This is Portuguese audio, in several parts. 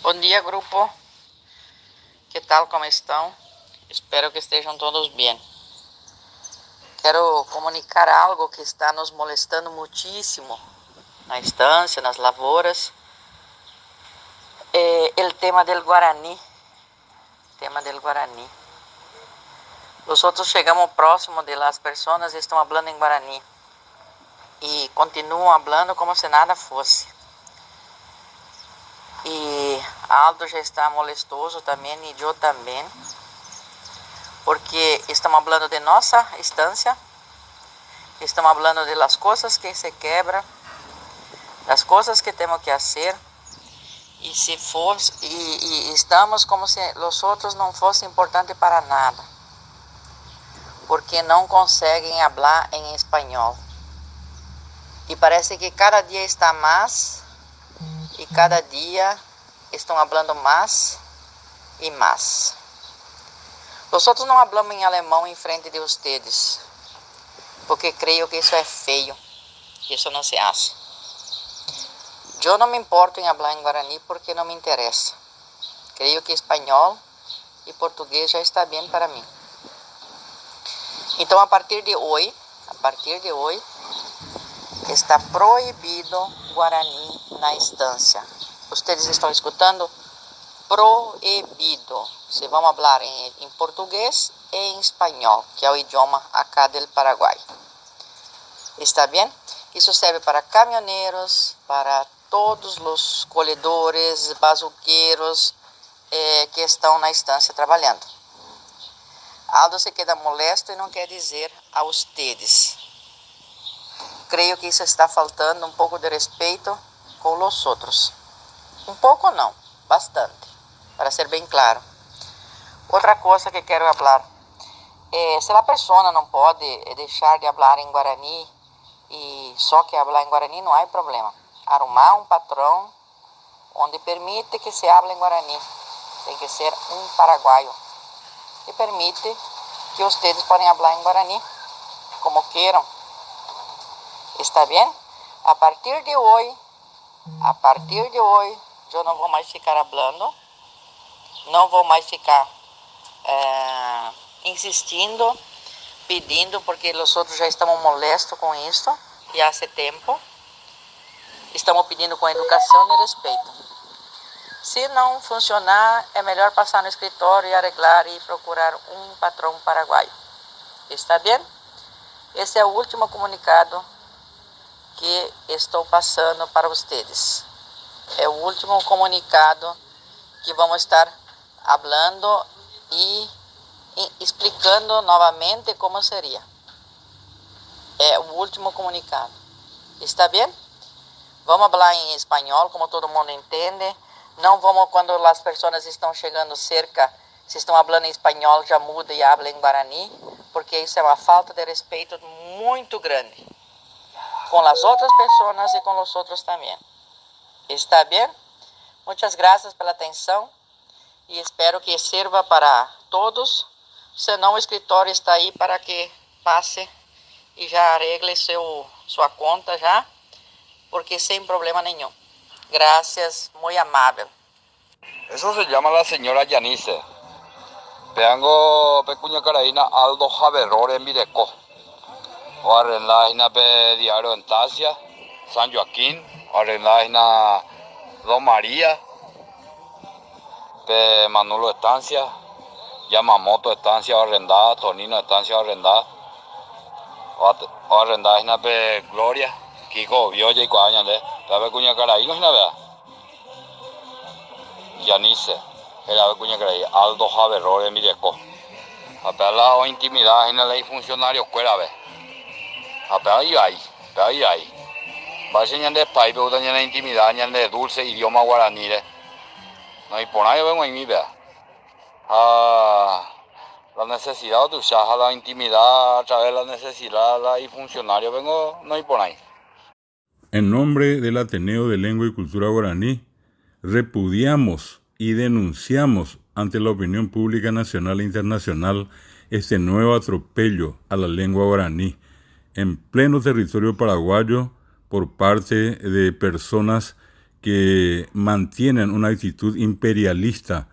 Bom dia, grupo. Que tal, como estão? Espero que estejam todos bem. Quero comunicar algo que está nos molestando muitíssimo na estância, nas lavouras. O tema del Guarani. Nosotros chegamos próximo de las personas e estão falando em Guarani. E continuam falando como se nada fosse. E Aldo já está molestoso também, e eu também, porque estamos falando de nossa estância, estamos falando de las coisas que se quebram, das coisas que temos que fazer, e estamos como se os outros não fossem importantes para nada, porque não conseguem falar em espanhol. E parece que cada dia está mais, e cada dia estão falando mais e mais. Nós outros não falamos em alemão em frente de vocês, porque creio que isso é feio, que isso não se hace. Eu não me importo em falar em Guarani porque não me interessa. Creio que espanhol e português já está bem para mim. Então, a partir de hoje, está proibido Guarani na estância. Vocês estão escutando? Proibido. Se vamos falar em português e em espanhol, que é o idioma acá do Paraguai. Está bem? Isso serve para caminhoneiros, para todos os colhedores, bazuqueiros que estão na estância trabalhando. Aldo se queda molesto e não quer dizer a vocês. Creio que isso está faltando um pouco de respeito com os outros. Um pouco não, bastante, para ser bem claro. Outra coisa que quero falar, se a pessoa não pode deixar de falar em Guarani e só quer falar em Guarani, não há problema. Arrumar um patrão onde permite que se hable em Guarani. Tem que ser um paraguaio que permite que vocês podem falar em Guarani como queiram. Está bem? A partir de hoje, eu não vou mais ficar falando, não vou mais ficar insistindo, pedindo, porque os outros já estamos molestos com isso, e há tempo. Estamos pedindo com educação e respeito. Se não funcionar, é melhor passar no escritório e arreglar e procurar um patrão paraguaio. Está bem? Esse é o último comunicado que estou passando para vocês. É o último comunicado que vamos estar falando e explicando novamente como seria. É o último comunicado. Está bem? Vamos falar em espanhol, como todo mundo entende. Não vamos, quando as pessoas estão chegando cerca, se estão falando em espanhol, já muda e habla em Guarani, porque isso é uma falta de respeito muito grande com as outras pessoas e com os outros também. Está bem? Muitas graças pela atenção e espero que sirva para todos. Senão o escritório está aí para que passe e já arregle sua conta já, porque sem problema nenhum. Gracias, muy amable. Eso se llama la señora Yanice. Peango pecuña caraína Aldo Javerror en Videco. O arrendada pe diario en Tasia, San Joaquín, arrendada Don María, pe Manulo Estancia, Yamamoto Estancia arrendada, Tonino Estancia arrendada, o arrendada pe Gloria, Kiko Vioya y Cuaña de, la pecuña caraína na vea. Yanice, era pecuña caraína Aldo Javerror en Videco. Apela o intimidad en la ley funcionario cuera ve. Apela y ahí. Vaya ñande pai pero ñande intimidad ñande dulce idioma guaraní de. No hay por ahí vengo en mi vea. La necesidad de usar la intimidad a través de la necesidad y funcionario vengo no hay por ahí. En nombre del Ateneo de Lengua y Cultura Guaraní, repudiamos y denunciamos ante la opinión pública nacional e internacional este nuevo atropello a la lengua guaraní en pleno territorio paraguayo por parte de personas que mantienen una actitud imperialista,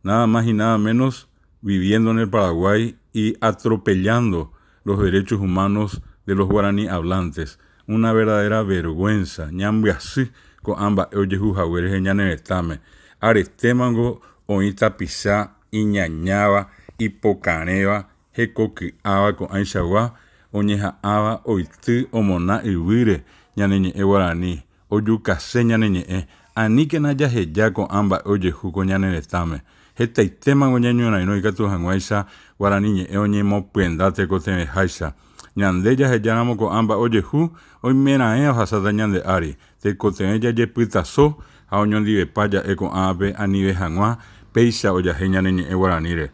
nada más y nada menos viviendo en el Paraguay y atropellando los derechos humanos de los guaraní hablantes. Una verdadera vergüenza. Ñambiasí con ambas oyehu jagueres en ñaneretame. Arestémango oíta pisá iñañaba hipocaneva jecoquiaba con ainchagua oñejaaba oití omona ivire ñaneñe'ẽ guaraní ojukase ñaneñe'ẽ aníke najaheja con ambas ojehu con ñaneretame. Hetaitémango ñañorairõ ikatu hag̃uáicha guarani ñe'ẽ oñemopyenda tekotereháicha. Ñande jahejáramo ko ambas ojehu oimeraẽ ohasáta ñande ári tekoterẽ jajepytaso ha oñondivepa ja'e ko'ãpe anive hag̃ua péicha ojahe ñaneñe'ẽ guaraníre.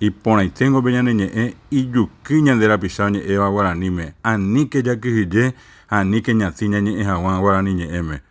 Iporãiténgope ñaneñe'ẽ ijuky ñande rapicha oñe'ẽva guaraníme. Aníke jakyhyje ha aníke ñatĩ ñañe'ẽ hag̃ua guarani ñe'ẽme.